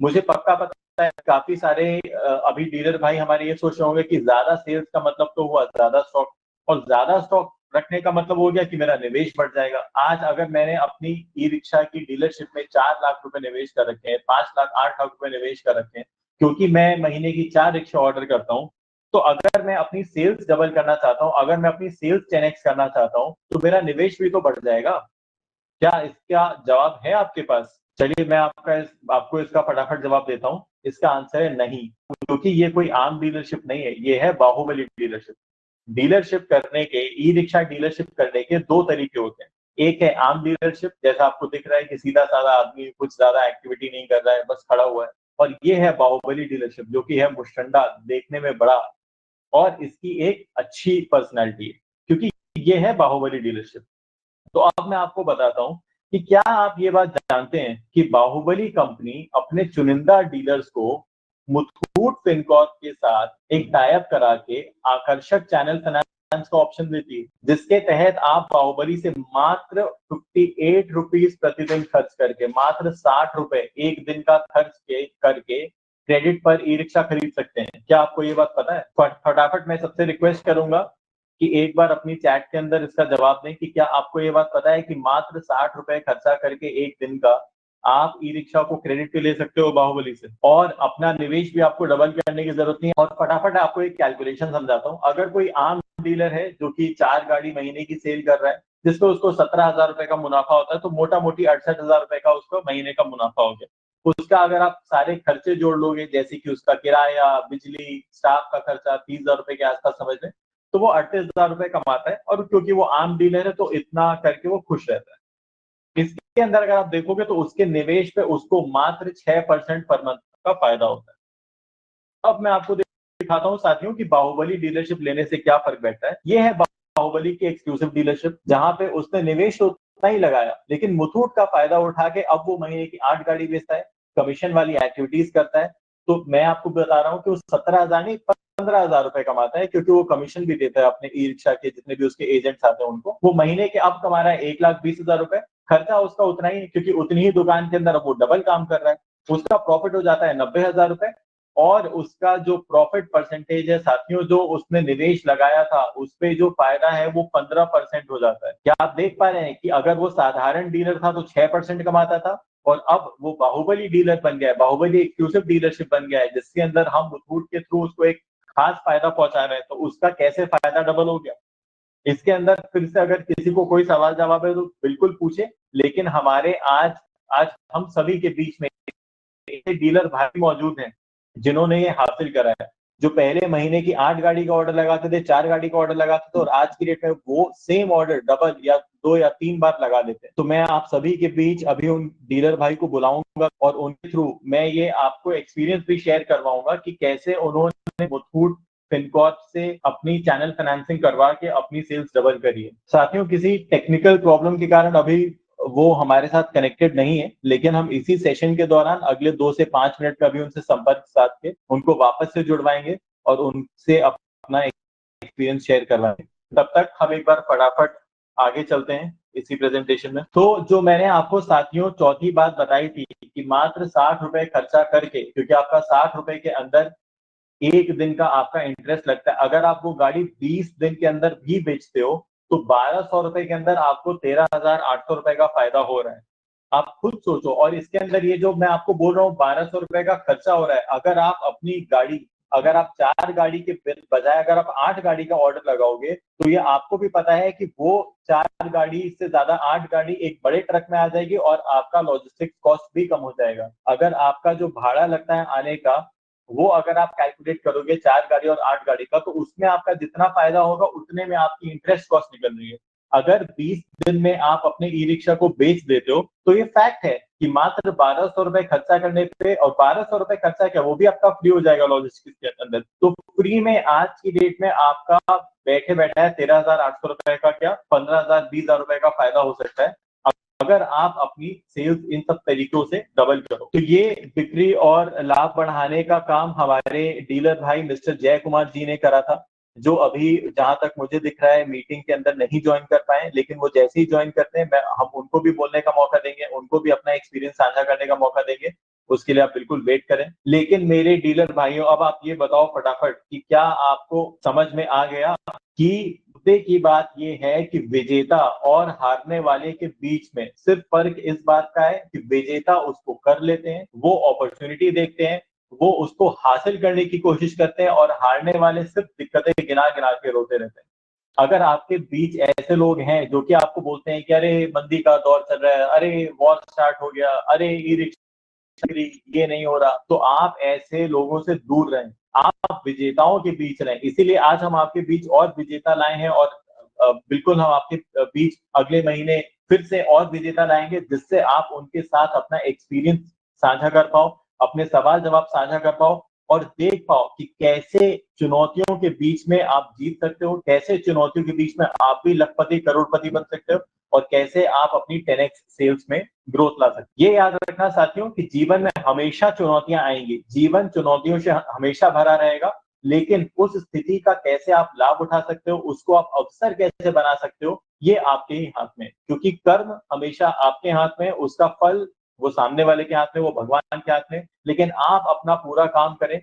मुझे पक्का पता है काफ़ी सारे अभी डीलर भाई हमारे ये सोच रहे होंगे कि ज़्यादा सेल्स का मतलब तो हुआ ज़्यादा स्टॉक, और ज़्यादा स्टॉक रखने का मतलब हो गया कि मेरा निवेश बढ़ जाएगा। आज अगर मैंने अपनी ई-रिक्शा की डीलरशिप में 4 लाख रुपए निवेश कर रखे हैं, 5 लाख, 8 लाख रुपए निवेश कर रखे हैं, क्योंकि मैं महीने की 4 रिक्शा ऑर्डर करता हूँ, तो अगर मैं अपनी सेल्स डबल करना चाहता हूँ, अगर मैं अपनी सेल्स 10x करना चाहता हूँ, तो मेरा निवेश भी तो बढ़ जाएगा। क्या इसका जवाब है आपके पास? चलिए मैं आपको इसका फटाफट जवाब देता हूँ। इसका आंसर है नहीं, क्योंकि ये कोई आम डीलरशिप नहीं है, ये है बाहुबली डीलरशिप। डीलरशिप करने के ई-रिक्शा डीलरशिप करने के 2 तरीके होते हैं। एक है आम डीलरशिप, जैसा आपको दिख रहा है कि सीधा-साधा आदमी कुछ ज़्यादा एक्टिविटी नहीं कर रहा है, बस खड़ा हुआ है। और ये है बाहुबली डीलरशिप, जो कि है मुशटंडा, देखने में बड़ा, और इसकी एक अच्छी पर्सनैलिटी है, क्योंकि ये है बाहुबली डीलरशिप। तो अब मैं आपको बताता हूँ कि क्या आप ये बात जानते हैं कि बाहुबली कंपनी अपने चुनिंदा डीलर्स को मुथूट फिनकॉर्प के साथ एक टाई अप करा के आकर्षक चैनल फाइनेंस का ऑप्शन देती है, जिसके तहत आप बाहुबली से मात्र 58 रुपीज प्रतिदिन खर्च करके, मात्र 60 रुपए एक दिन का खर्च करके क्रेडिट पर ई रिक्शा खरीद सकते हैं। क्या आपको ये बात पता है? फटाफट मैं सबसे रिक्वेस्ट करूंगा कि एक बार अपनी चैट के अंदर इसका जवाब दें कि क्या आपको ये बात पता है कि मात्र 60 रुपए खर्चा करके एक दिन का आप ई रिक्शा को क्रेडिट पे ले सकते हो बाहुबली से, और अपना निवेश भी आपको डबल करने की जरूरत नहीं है। और फटाफट आपको एक कैलकुलेशन समझाता हूँ। अगर कोई आम डीलर है जो कि 4 गाड़ी महीने की सेल कर रहा है, जिसको उसको 17,000 रुपए का मुनाफा होता है, तो मोटा मोटी 68,000 रुपए का उसको महीने का मुनाफा हो गया। उसका अगर आप सारे खर्चे जोड़ लोगे, जैसे कि उसका किराया, बिजली, स्टाफ का खर्चा 30,000 रुपए के आसपास समझ लें, तो वो 38,000 रुपए कमाता है, और क्योंकि वो आम डीलर है तो इतना करके वो खुश रहता है। इसके अंदर अगर आप देखोगे तो उसके निवेश पे उसको मात्र 6% पर मंथ का फायदा होता है। अब मैं आपको दिखाता हूँ साथियों कि बाहुबली डीलरशिप लेने से क्या फर्क बैठता है। ये है बाहुबली की एक्सक्लूसिव डीलरशिप, जहां पे उसने निवेश तो उतना ही लगाया, लेकिन मुथूट का फायदा उठा के अब वो महीने की 8 गाड़ी बेचता है, कमीशन वाली एक्टिविटीज करता है। तो मैं आपको बता रहा हूँ कि वो 17,000 नहीं 15,000 रुपए कमाता है, क्योंकि वो कमीशन भी देता है अपने ई रिक्शा के जितने भी उसके एजेंट्स आते हैं उनको। वो महीने के अब कमा रहा है 1,20,000 रुपए, खर्चा उसका उतना ही, क्योंकि उतनी ही दुकान के अंदर अब वो डबल काम कर रहा है। उसका प्रॉफिट हो जाता है 90,000 रुपए, और उसका जो प्रॉफिट परसेंटेज है साथियों, जो उसने निवेश लगाया था उस पे जो फायदा है वो 15% हो जाता है। क्या आप देख पा रहे हैं कि अगर वो साधारण डीलर था तो 6% कमाता था, और अब वो बाहुबली डीलर बन गया है, बाहुबली एक्सक्लूसिव डीलरशिप बन गया है, जिसके अंदर हम मुथूट के थ्रू उसको एक खास फायदा पहुंचा रहे हैं, तो उसका कैसे फायदा डबल हो गया। इसके अंदर फिर से अगर किसी को कोई सवाल जवाब है तो बिल्कुल पूछे, लेकिन हमारे आज आज हम सभी के बीच में ऐसे डीलर भाई मौजूद हैं जिन्होंने ये हासिल करा है, जो पहले महीने की 8 गाड़ी का ऑर्डर लगाते थे, 4 गाड़ी का ऑर्डर लगाते थे, और आज की डेट में वो सेम ऑर्डर डबल या 2 या 3 बार लगा देते हैं। तो मैं आप सभी के बीच अभी उन डीलर भाई को बुलाऊंगा, और उनके थ्रू मैं ये आपको एक्सपीरियंस भी शेयर करवाऊंगा कि कैसे उन्होंने मुथूट फिनकॉर्प से अपनी चैनल फाइनेंसिंग करवा के अपनी सेल्स डबल करी है। साथियों, किसी टेक्निकल प्रॉब्लम के कारण अभी वो हमारे साथ कनेक्टेड नहीं है, लेकिन हम इसी सेशन के दौरान अगले 2 से 5 मिनट का भी उनसे संपर्क साध के उनको वापस से जुड़वाएंगे और उनसे अपना एक्सपीरियंस शेयर करवाएंगे। तब तक हम एक बार फटाफट आगे चलते हैं इसी प्रेजेंटेशन में। तो जो मैंने आपको साथियों चौथी बात बताई थी कि मात्र 60 रुपए खर्चा करके, क्योंकि आपका 60 रुपए के अंदर एक दिन का आपका इंटरेस्ट लगता है, अगर आप वो गाड़ी 20 दिन के अंदर भी बेचते हो तो 1,200 रुपए के अंदर आपको 13,800 रुपए का फायदा हो रहा है। आप खुद सोचो, और इसके अंदर ये जो मैं आपको बोल रहा हूँ 1,200 रुपए का खर्चा हो रहा है, अगर आप अपनी गाड़ी, अगर आप 4 गाड़ी के बजाय अगर आप 8 गाड़ी का ऑर्डर लगाओगे, तो ये आपको भी पता है कि वो 4 गाड़ी से ज्यादा 8 गाड़ी एक बड़े ट्रक में आ जाएगी, और आपका लॉजिस्टिक्स कॉस्ट भी कम हो जाएगा। अगर आपका जो भाड़ा लगता है आने का, वो अगर आप कैलकुलेट करोगे 4 गाड़ी और 8 गाड़ी का, तो उसमें आपका जितना फायदा होगा उतने में आपकी इंटरेस्ट कॉस्ट निकल रही है। अगर 20 दिन में आप अपने ई रिक्शा को बेच देते हो, तो ये फैक्ट है कि मात्र 1,200 रुपए खर्चा करने पे, और 1,200 रुपए खर्चा क्या, वो भी आपका फ्री हो जाएगा लॉजिस्टिक्स के अंदर। तो फ्री में आज की डेट में आपका बैठे बैठा है 13,800 रुपए का, क्या 15,000 20,000 रुपए का फायदा हो सकता है, अगर आप अपनी सेल्स इन सब तरीकों से डबल करो। तो ये बिक्री और लाभ बढ़ाने का काम हमारे डीलर भाई मिस्टर जय कुमार जी ने करा था, जो अभी जहां तक मुझे दिख रहा है मीटिंग के अंदर नहीं ज्वाइन कर पाए, लेकिन वो जैसे ही ज्वाइन करते हैं हम उनको भी बोलने का मौका देंगे, उनको भी अपना एक्सपीरियंस साझा करने का मौका देंगे, उसके लिए आप बिल्कुल वेट करें। लेकिन मेरे डीलर भाइयों, अब आप ये बताओ फटाफट कि क्या आपको समझ में आ गया कि मुद्दे की बात ये है कि विजेता और हारने वाले के बीच में सिर्फ फर्क इस बात का है कि विजेता उसको कर लेते हैं, वो अपॉर्चुनिटी देखते हैं, वो उसको हासिल करने की कोशिश करते हैं, और हारने वाले सिर्फ दिक्कतें गिना गिना के रोते रहते हैं। अगर आपके बीच ऐसे लोग हैं जो कि आपको बोलते हैं कि अरे मंदी का दौर चल रहा है, अरे वॉर स्टार्ट हो गया, अरे ई रिक्शा ये नहीं हो रहा, तो आप ऐसे लोगों से दूर रहें, आप विजेताओं के बीच रहें। इसीलिए आज हम आपके बीच और विजेता लाए हैं, और बिल्कुल हम आपके बीच अगले महीने फिर से और विजेता लाएंगे, जिससे आप उनके साथ अपना एक्सपीरियंस साझा कर पाओ, अपने सवाल जवाब साझा कर पाओ, और देख पाओ कि कैसे चुनौतियों के बीच में आप जीत सकते हो, कैसे चुनौतियों के बीच में आप भी लखपति करोड़पति बन सकते हो, और कैसे आप अपनी 10x सेल्स में ग्रोथ ला सकते हो। ये याद रखना साथियों कि जीवन में हमेशा चुनौतियां आएंगी, जीवन चुनौतियों से हमेशा भरा रहेगा, लेकिन उस स्थिति का कैसे आप लाभ उठा सकते हो, उसको आप अवसर कैसे बना सकते हो, ये आपके ही हाथ में है। क्योंकि कर्म हमेशा आपके हाथ में है, उसका फल वो सामने वाले के हाथ में, वो भगवान के हाथ में, लेकिन आप अपना पूरा काम करें।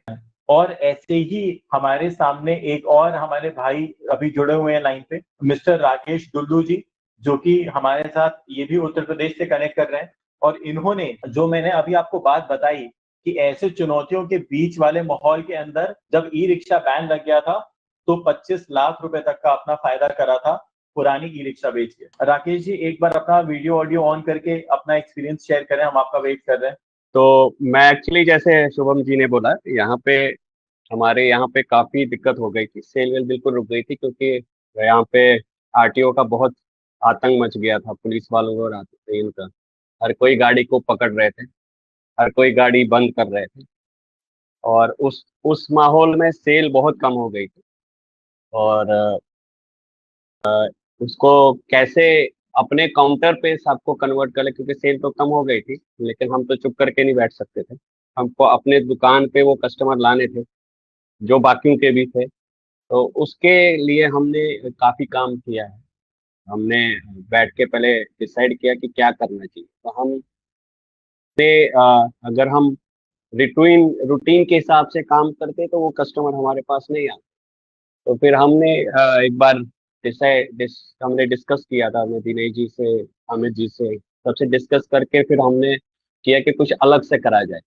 और ऐसे ही हमारे सामने एक और हमारे भाई अभी जुड़े हुए हैं लाइन पे, मिस्टर राकेश डुल्लू जी, जो कि हमारे साथ ये भी उत्तर प्रदेश से कनेक्ट कर रहे हैं। और इन्होंने जो मैंने अभी आपको बात बताई कि ऐसे चुनौतियों के बीच वाले माहौल के अंदर जब ई रिक्शा बैन लग गया था, तो 25 लाख रुपए तक का अपना फायदा करा था पुरानी ई रिक्शा बेच के। राकेश जी, एक बार अपना वीडियो ऑडियो ऑन करके अपना एक्सपीरियंस शेयर करें, हम आपका वेट कर रहे हैं। तो मैं एक्चुअली जैसे शुभम जी ने बोला, यहाँ पे हमारे यहाँ पे काफी दिक्कत हो गई थी, सेल वेल बिल्कुल रुक गई थी, क्योंकि यहाँ पे आरटीओ का बहुत आतंक मच गया था, पुलिस वालों और इनका हर कोई गाड़ी को पकड़ रहे थे, हर कोई गाड़ी बंद कर रहे थे, और उस माहौल में सेल बहुत कम हो गई थी। और उसको कैसे अपने काउंटर पे सबको कन्वर्ट कर ले, क्योंकि सेल तो कम हो गई थी, लेकिन हम तो चुप करके नहीं बैठ सकते थे, हमको अपने दुकान पे वो कस्टमर लाने थे जो बाकियों के भी थे। तो उसके लिए हमने काफी काम किया है। हमने बैठ के पहले डिसाइड किया कि क्या करना चाहिए। तो हम अगर हम रूटीन रूटीन के हिसाब से काम करते तो वो कस्टमर हमारे पास नहीं आता। तो फिर हमने एक बार हमने डिस्कस किया था अपने दिनेश जी से, अमित जी से, सबसे डिस्कस करके फिर हमने किया कि कुछ अलग से करा जाए।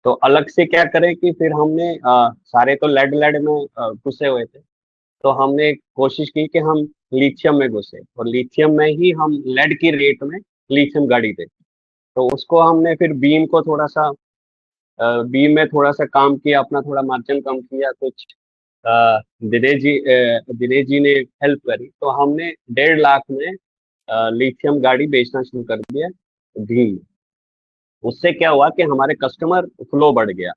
तो अलग से क्या करें कि फिर हमने सारे तो लेड लेड में घुसे हुए थे, तो हमने कोशिश की कि हम लिथियम में घुसे, और लिथियम में ही हम लेड की रेट में लिथियम गाड़ी दे। तो उसको हमने फिर बीम में थोड़ा सा काम किया, अपना थोड़ा मार्जिन कम किया, कुछ अ, दिनेश जी ने हेल्प करी, तो हमने 1.5 लाख में लिथियम गाड़ी बेचना शुरू कर दिया धीम। उससे क्या हुआ कि हमारे कस्टमर फ्लो बढ़ गया,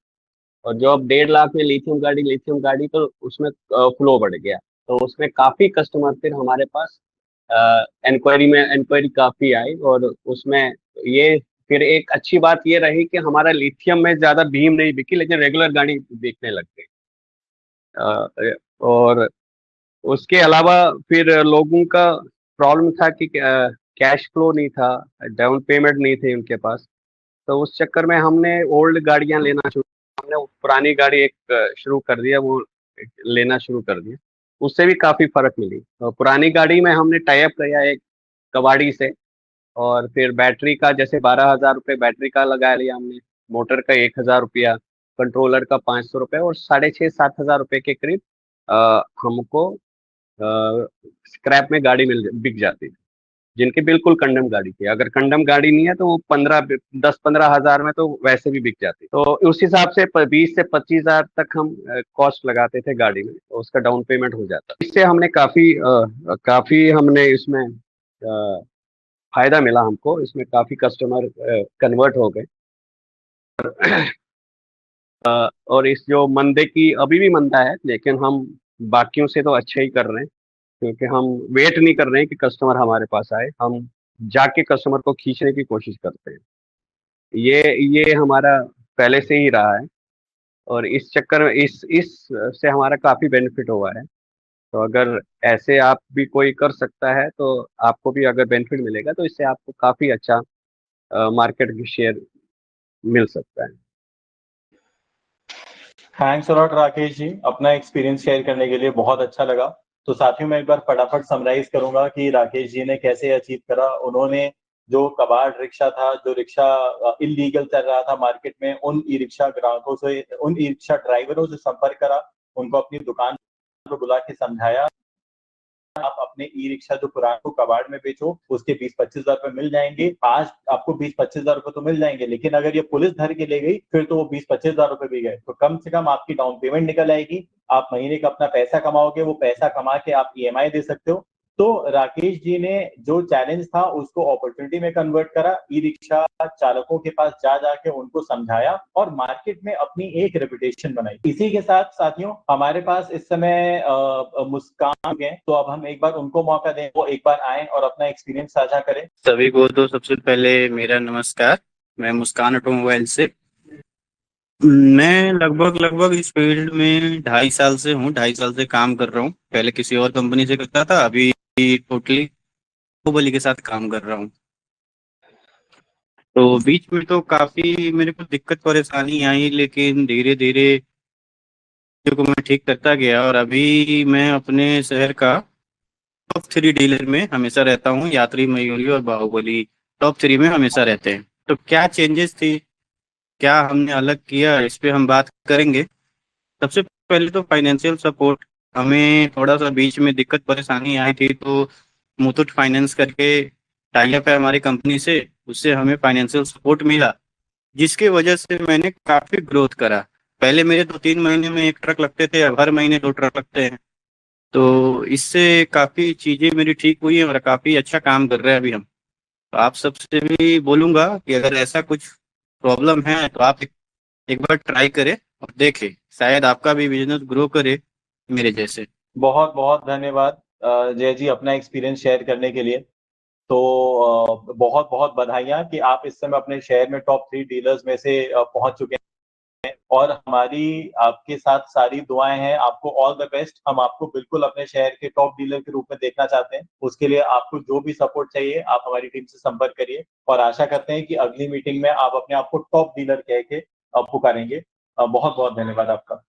और जो अब 1.5 लाख में लिथियम गाड़ी तो उसमें फ्लो बढ़ गया। तो उसमें काफी कस्टमर फिर हमारे पास इंक्वायरी काफी आई, और उसमें ये फिर एक अच्छी बात ये रही कि हमारा लिथियम में ज्यादा भीम नहीं बिकी, लेकिन रेगुलर गाड़ी बिकने लग गई। और उसके अलावा फिर लोगों का प्रॉब्लम था कि कैश फ्लो नहीं था, डाउन पेमेंट नहीं थे उनके पास। तो उस चक्कर में हमने ओल्ड गाड़ियां लेना शुरू, हमने पुरानी गाड़ी एक शुरू कर दिया, वो लेना शुरू कर दिया। उससे भी काफी फर्क मिली। तो पुरानी गाड़ी में हमने टाई अप किया एक कबाड़ी से, और फिर बैटरी का जैसे 12,000 रुपये बैटरी का लगा लिया हमने, मोटर का 1,000 रुपया, कंट्रोलर का 500 रुपये, और 6,500-7,000 रुपये के करीब हमको स्क्रैप में गाड़ी बिक जाती थी, जिनकी बिल्कुल कंडम गाड़ी थी। अगर कंडम गाड़ी नहीं है तो वो 10-15 हजार में तो वैसे भी बिक जाती। तो उस हिसाब से 20 से 25 हजार तक हम कॉस्ट लगाते थे गाड़ी में, तो उसका डाउन पेमेंट हो जाता। इससे हमने काफी हमने इसमें फायदा मिला हमको, इसमें काफी कस्टमर कन्वर्ट हो गए। और इस जो मंदे की अभी भी मंदा है, लेकिन हम बाकियों से तो अच्छा ही कर रहे हैं, क्योंकि हम वेट नहीं कर रहे हैं कि कस्टमर हमारे पास आए, हम जाके कस्टमर को खींचने की कोशिश करते हैं। ये हमारा पहले से ही रहा है, और इस चक्कर में इस से हमारा काफी बेनिफिट हुआ है। तो अगर ऐसे आप भी कोई कर सकता है तो आपको भी अगर बेनिफिट मिलेगा, तो इससे आपको काफी अच्छा मार्केट शेयर मिल सकता है। थैंक्स अलॉट राकेश जी, अपना एक्सपीरियंस शेयर करने के लिए बहुत अच्छा लगा। तो साथियों, मैं एक बार फटाफट समराइज करूंगा कि राकेश जी ने कैसे अचीव करा। उन्होंने जो कबाड़ रिक्शा था, जो रिक्शा इलीगल चल रहा था मार्केट में, उन ई रिक्शा ग्राहकों से, उन ई रिक्शा ड्राइवरों से संपर्क करा, उनको अपनी दुकान पर बुला के समझाया, आप अपने ई रिक्शा जो पुराने को कबाड़ में बेचो, उसके 20-25 हजार रुपए मिल जाएंगे। आज आपको 20-25 हजार रुपए तो मिल जाएंगे, लेकिन अगर ये पुलिस धर के ले गई फिर तो वो 20-25 हजार रुपए भी गए। तो कम से कम आपकी डाउन पेमेंट निकल आएगी, आप महीने का अपना पैसा कमाओगे, वो पैसा कमा के आप ईएमआई दे सकते हो। तो राकेश जी ने जो चैलेंज था उसको अपॉर्चुनिटी में कन्वर्ट करा, ई रिक्शा चालकों के पास जा जाके उनको समझाया और मार्केट में अपनी एक रेपुटेशन बनाई। इसी के साथ साथियों, हमारे पास इस समय मुस्कान है, तो अब हम एक बार उनको मौका दें, वो एक बार आए और अपना एक्सपीरियंस साझा करें। सभी को तो सबसे पहले मेरा नमस्कार। मैं मुस्कान ऑटोमोबाइल से, मैं लगभग इस फील्ड में 2.5 साल से हूँ, 2.5 साल से काम कर रहा हूँ। पहले किसी और कंपनी से करता था, अभी टोटली बाहुबली के साथ काम कर रहा हूँ। तो बीच में तो काफी मेरे को दिक्कत परेशानी आई, लेकिन धीरे धीरे को मैं ठीक करता गया और अभी मैं अपने शहर का टॉप 3 डीलर में हमेशा रहता हूँ। यात्री, मयूरी और बाहुबली टॉप 3 में हमेशा रहते हैं। तो क्या चेंजेस थी, क्या हमने अलग किया, इस पे हम बात करेंगे। सबसे पहले तो फाइनेंशियल सपोर्ट, हमें थोड़ा सा बीच में दिक्कत परेशानी आई थी, तो मुथूट फाइनेंस करके टाई अप है हमारी कंपनी से, उससे हमें फाइनेंशियल सपोर्ट मिला, जिसकी वजह से मैंने काफी ग्रोथ करा। पहले मेरे 2-3 महीने में 1 ट्रक लगते थे, अब हर महीने 2 ट्रक लगते हैं। तो इससे काफी चीजें मेरी ठीक हुई है और काफी अच्छा काम कर रहे हैं अभी हम। तो आप सबसे भी बोलूंगा कि अगर ऐसा कुछ प्रॉब्लम है तो आप एक बार ट्राई करें और देखें, शायद आपका भी बिजनेस ग्रो करे मेरे जैसे। बहुत बहुत धन्यवाद जय जी, अपना एक्सपीरियंस शेयर करने के लिए। तो बहुत बहुत बधाइयाँ कि आप इस समय अपने शहर में टॉप 3 डीलर्स में से पहुंच चुके हैं, और हमारी आपके साथ सारी दुआएं हैं। आपको ऑल द बेस्ट। हम आपको बिल्कुल अपने शहर के टॉप डीलर के रूप में देखना चाहते हैं। उसके लिए आपको जो भी सपोर्ट चाहिए, आप हमारी टीम से संपर्क करिए, और आशा करते हैं कि अगली मीटिंग में आप अपने आप को टॉप डीलर कह के पुकारेंगे। बहुत बहुत धन्यवाद आपका।